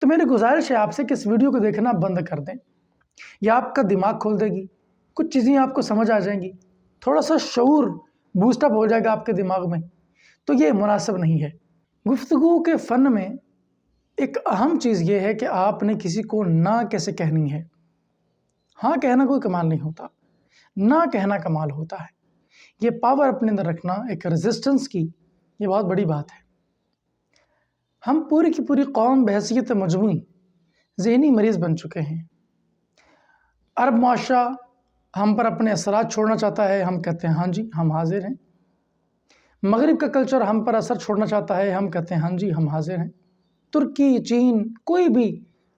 تو میری گزارش ہے آپ سے کہ اس ویڈیو کو دیکھنا بند کر دیں. یہ آپ کا دماغ کھول دے گی، کچھ چیزیں آپ کو سمجھ آ جائیں گی، تھوڑا سا شعور بوسٹ اپ ہو جائے گا آپ کے دماغ میں. تو یہ مناسب نہیں ہے. گفتگو کے فن میں ایک اہم چیز یہ ہے کہ آپ نے کسی کو نہ کیسے کہنی ہے. ہاں کہنا کوئی کمال نہیں ہوتا، نہ کہنا کمال ہوتا ہے. یہ پاور اپنے اندر رکھنا، ایک ریزسٹنس کی، یہ بہت بڑی بات ہے. ہم پوری کی پوری قوم بحیثیت مجموعی ذہنی مریض بن چکے ہیں. عرب معاشرہ ہم پر اپنے اثرات چھوڑنا چاہتا ہے، ہم کہتے ہیں ہاں جی ہم حاضر ہیں. مغرب کا کلچر ہم پر اثر چھوڑنا چاہتا ہے، ہم کہتے ہیں ہاں جی ہم حاضر ہیں. ترکی، چین، کوئی بھی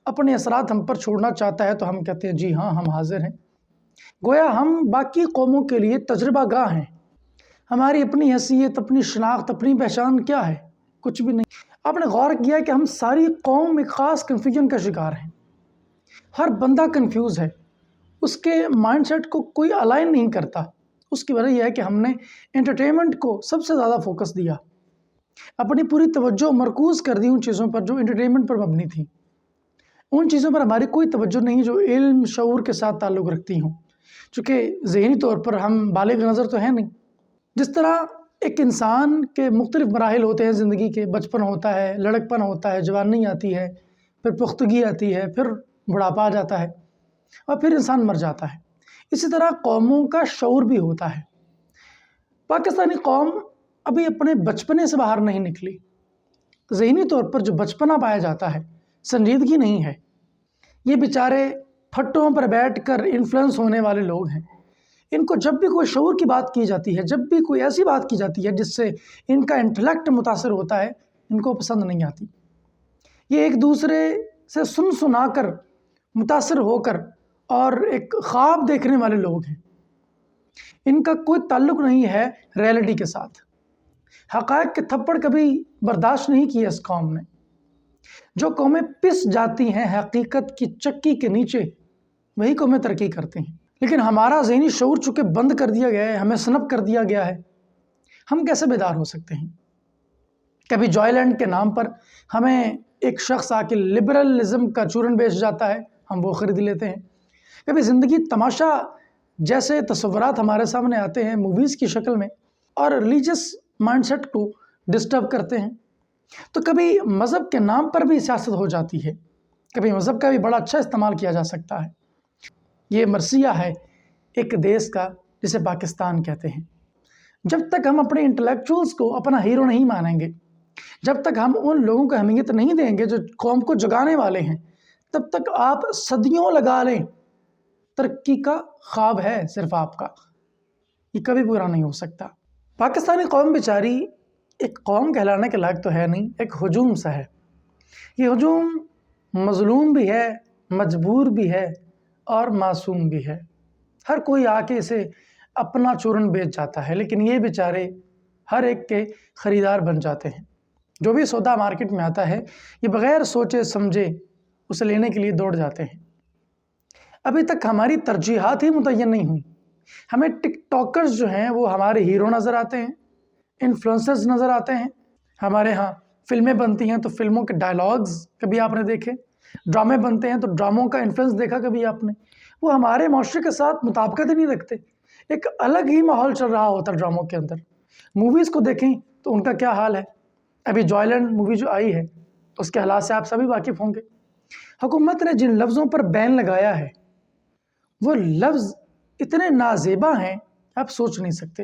اپنے اثرات ہم پر چھوڑنا چاہتا ہے تو ہم کہتے ہیں جی ہاں ہم حاضر ہیں. گویا ہم باقی قوموں کے لیے تجربہ گاہ ہیں. ہماری اپنی حیثیت، اپنی شناخت، اپنی پہچان کیا ہے؟ کچھ بھی نہیں. آپ نے غور کیا کہ ہم ساری قوم ایک خاص کنفیوژن کا شکار ہیں. ہر بندہ کنفیوز ہے، اس کے مائنڈ سیٹ کو کوئی الائن نہیں کرتا. اس کی وجہ یہ ہے کہ ہم نے انٹرٹینمنٹ کو سب سے زیادہ فوکس دیا، اپنی پوری توجہ مرکوز کر دی ان چیزوں پر جو انٹرٹینمنٹ پر مبنی تھیں. ان چیزوں پر ہماری کوئی توجہ نہیں جو علم شعور کے ساتھ تعلق رکھتی ہوں، چونکہ ذہنی طور پر ہم بالغ نظر تو ہیں نہیں. جس طرح ایک انسان کے مختلف مراحل ہوتے ہیں زندگی کے، بچپن ہوتا ہے، لڑکپن ہوتا ہے، جوانی آتی ہے، پھر پختگی آتی ہے، پھر بڑھاپا آ جاتا ہے اور پھر انسان مر جاتا ہے. اسی طرح قوموں کا شعور بھی ہوتا ہے. پاکستانی قوم ابھی اپنے بچپنے سے باہر نہیں نکلی. ذہنی طور پر جو بچپنا پایا جاتا ہے، سنجیدگی نہیں ہے. یہ بیچارے پھٹوں پر بیٹھ کر انفلوئنس ہونے والے لوگ ہیں. ان کو جب بھی کوئی شعور کی بات کی جاتی ہے، جب بھی کوئی ایسی بات کی جاتی ہے جس سے ان کا انٹلیکٹ متاثر ہوتا ہے، ان کو پسند نہیں آتی. یہ ایک دوسرے سے سن سنا کر، متاثر ہو کر اور ایک خواب دیکھنے والے لوگ ہیں. ان کا کوئی تعلق نہیں ہے ریئلٹی کے ساتھ. حقائق کے تھپڑ کبھی برداشت نہیں کیے اس قوم نے. جو قومیں پس جاتی ہیں حقیقت کی چکی کے نیچے، وہی قومیں ترقی کرتے ہیں. لیکن ہمارا ذہنی شعور چونکہ بند کر دیا گیا ہے، ہمیں سنپ کر دیا گیا ہے، ہم کیسے بیدار ہو سکتے ہیں؟ کبھی جوائے لینڈ کے نام پر ہمیں ایک شخص آ کے لبرلزم کا چورن بیچ جاتا ہے، ہم وہ خرید لیتے ہیں. کبھی زندگی تماشا جیسے تصورات ہمارے سامنے آتے ہیں موویز کی شکل میں اور ریلیجس مائنڈ سیٹ کو ڈسٹرب کرتے ہیں. تو کبھی مذہب کے نام پر بھی سیاست ہو جاتی ہے. کبھی مذہب کا بھی بڑا اچھا استعمال کیا جا سکتا ہے. یہ مرثیہ ہے ایک دیش کا جسے پاکستان کہتے ہیں. جب تک ہم اپنے انٹلیکچوئلز کو اپنا ہیرو نہیں مانیں گے، جب تک ہم ان لوگوں کو اہمیت نہیں دیں گے جو قوم کو جگانے والے ہیں، تب تک آپ صدیوں لگا لیں، ترقی کا خواب ہے صرف آپ کا، یہ کبھی پورا نہیں ہو سکتا. پاکستانی قوم بیچاری ایک قوم کہلانے کے لائق تو ہے نہیں، ایک ہجوم سا ہے. یہ ہجوم مظلوم بھی ہے، مجبور بھی ہے اور معصوم بھی ہے. ہر کوئی آ کے اسے اپنا چورن بیچ جاتا ہے، لیکن یہ بیچارے ہر ایک کے خریدار بن جاتے ہیں. جو بھی سودا مارکیٹ میں آتا ہے، یہ بغیر سوچے سمجھے اسے لینے کے لیے دوڑ جاتے ہیں. ابھی تک ہماری ترجیحات ہی متعین نہیں ہوئی. ہمیں ٹک ٹاکرز جو ہیں وہ ہمارے ہیرو نظر آتے ہیں، انفلوئنسرز نظر آتے ہیں. ہمارے ہاں فلمیں بنتی ہیں تو فلموں کے ڈائلاگز کبھی آپ نے دیکھے، ڈرامے بنتے ہیں تو ڈراموں کا انفلوئنس دیکھا کبھی آپ نے. وہ ہمارے معاشرے کے ساتھ مطابقت ہی نہیں رکھتے. ایک الگ ہی ماحول چل رہا ہوتا ہے ڈراموں کے اندر. موویز کو دیکھیں تو ان کا کیا حال ہے. ابھی جوائے لینڈ مووی جو آئی ہے اس کے حالات سے آپ سبھی واقف ہوں گے. حکومت نے جن لفظوں پر بین لگایا ہے وہ لفظ اتنے نازیبا ہیں آپ سوچ نہیں سکتے.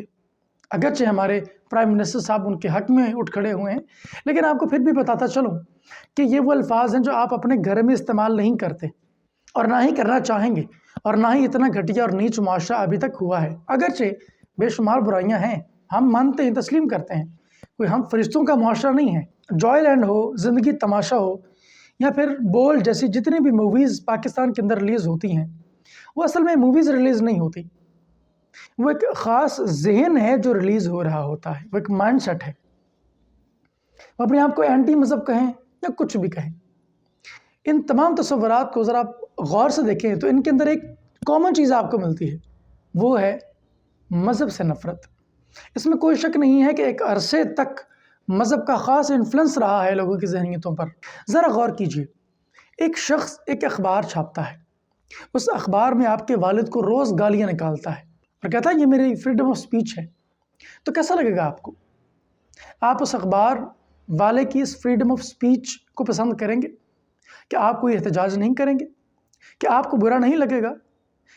اگرچہ ہمارے پرائم منسٹر صاحب ان کے حق میں اٹھ کھڑے ہوئے ہیں، لیکن آپ کو پھر بھی بتاتا چلوں کہ یہ وہ الفاظ ہیں جو آپ اپنے گھر میں استعمال نہیں کرتے اور نہ ہی کرنا چاہیں گے، اور نہ ہی اتنا گھٹیا اور نیچ معاشرہ ابھی تک ہوا ہے. اگرچہ بے شمار برائیاں ہیں، ہم مانتے ہیں، تسلیم کرتے ہیں، کوئی ہم فرشتوں کا معاشرہ نہیں ہے. جوائے لینڈ ہو، زندگی تماشا ہو، یا پھر بول جیسی جتنی بھی موویز پاکستان کے اندر ریلیز ہوتی ہیں، وہ اصل میں موویز ریلیز نہیں ہوتی. وہ ایک خاص ذہن ہے جو ریلیز ہو رہا ہوتا ہے، وہ ایک مائنڈ سیٹ ہے. وہ اپنے آپ کو اینٹی مذہب کہیں یا کچھ بھی کہیں. ان تمام تصورات کو ذرا آپ غور سے دیکھیں تو ان کے اندر ایک کامن چیز آپ کو ملتی ہے، وہ ہے مذہب سے نفرت. اس میں کوئی شک نہیں ہے کہ ایک عرصے تک مذہب کا خاص انفلوئنس رہا ہے لوگوں کی ذہنیتوں پر. ذرا غور کیجئے، ایک شخص ایک اخبار چھاپتا ہے، اس اخبار میں آپ کے والد کو روز گالیاں نکالتا ہے اور کہتا ہے یہ میری فریڈم آف سپیچ ہے، تو کیسا لگے گا آپ کو؟ آپ اس اخبار والے کی اس فریڈم آف سپیچ کو پسند کریں گے؟ کہ آپ کوئی احتجاج نہیں کریں گے؟ کہ آپ کو برا نہیں لگے گا؟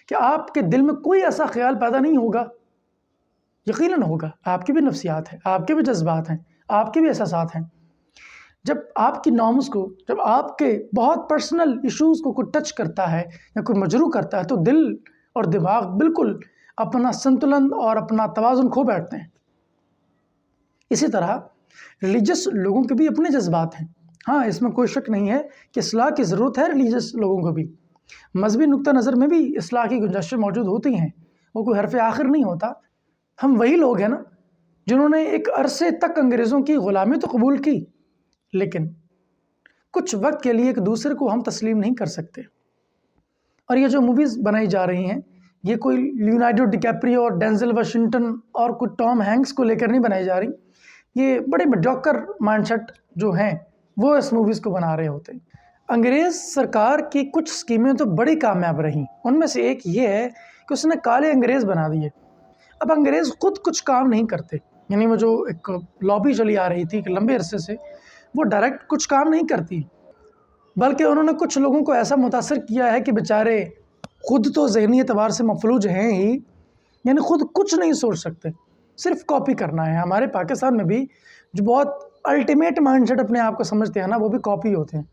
کہ آپ کے دل میں کوئی ایسا خیال پیدا نہیں ہوگا؟ یقیناً ہوگا، آپ کی بھی نفسیات ہیں، آپ کے بھی جذبات ہیں، آپ کے بھی احساسات ہیں۔ جب آپ کی نارمز کو، جب آپ کے بہت پرسنل ایشوز کو کوئی ٹچ کرتا ہے یا کوئی مجروح کرتا ہے تو دل اور دماغ بالکل اپنا سنتلن اور اپنا توازن کھو بیٹھتے ہیں۔ اسی طرح ریلیجس لوگوں کے بھی اپنے جذبات ہیں۔ ہاں، اس میں کوئی شک نہیں ہے کہ اصلاح کی ضرورت ہے ریلیجس لوگوں کو بھی۔ مذہبی نقطہ نظر میں بھی اصلاح کی گنجائشیں موجود ہوتی ہیں، وہ کوئی حرف آخر نہیں ہوتا۔ ہم وہی لوگ ہیں نا جنہوں نے ایک عرصے تک انگریزوں کی غلامی تو قبول کی، لیکن کچھ وقت کے لیے ایک دوسرے کو ہم تسلیم نہیں کر سکتے۔ اور یہ جو موویز بنائی جا رہی ہیں، یہ کوئی لیونارڈو ڈی کیپریو اور ڈینزل واشنگٹن اور کوئی ٹام ہینکس کو لے کر نہیں بنائی جا رہی۔ یہ بڑے میڈیوکر مائنڈ سیٹ جو ہیں وہ اس موویز کو بنا رہے ہوتے ہیں۔ انگریز سرکار کی کچھ اسکیمیں تو بڑی کامیاب رہیں، ان میں سے ایک یہ ہے کہ اس نے کالے انگریز بنا دیے۔ اب انگریز خود کچھ کام نہیں کرتے، یعنی وہ جو ایک لابی چلی آ رہی تھی کہ لمبے عرصے سے، وہ ڈائریکٹ کچھ کام نہیں کرتی، بلکہ انہوں نے کچھ لوگوں کو ایسا متاثر کیا ہے کہ بیچارے خود تو ذہنی اعتبار سے مفلوج ہیں ہی، یعنی خود کچھ نہیں سوچ سکتے، صرف کاپی کرنا ہے۔ ہمارے پاکستان میں بھی جو بہت الٹیمیٹ مائنڈ سیٹ اپنے آپ کو سمجھتے ہیں نا، وہ بھی کاپی ہوتے ہیں۔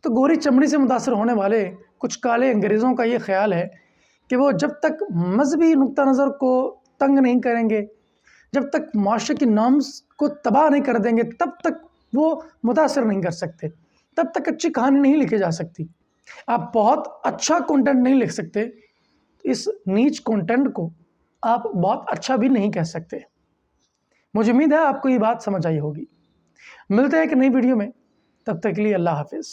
تو گوری چمڑی سے متاثر ہونے والے کچھ کالے انگریزوں کا یہ خیال ہے کہ وہ جب تک مذہبی نقطہ نظر کو تنگ نہیں کریں گے، جب تک معاشرے کی نارمز کو تباہ نہیں کر دیں گے، تب تک وہ متاثر نہیں کر سکتے، تب تک اچھی کہانی نہیں لکھی جا سکتی۔ آپ بہت اچھا کنٹینٹ نہیں لکھ سکتے، اس نیچ کنٹینٹ کو آپ بہت اچھا بھی نہیں کہہ سکتے۔ مجھے امید ہے آپ کو یہ بات سمجھ آئی ہوگی۔ ملتے ہیں ایک نئی ویڈیو میں، تب تک کے لیے اللہ حافظ۔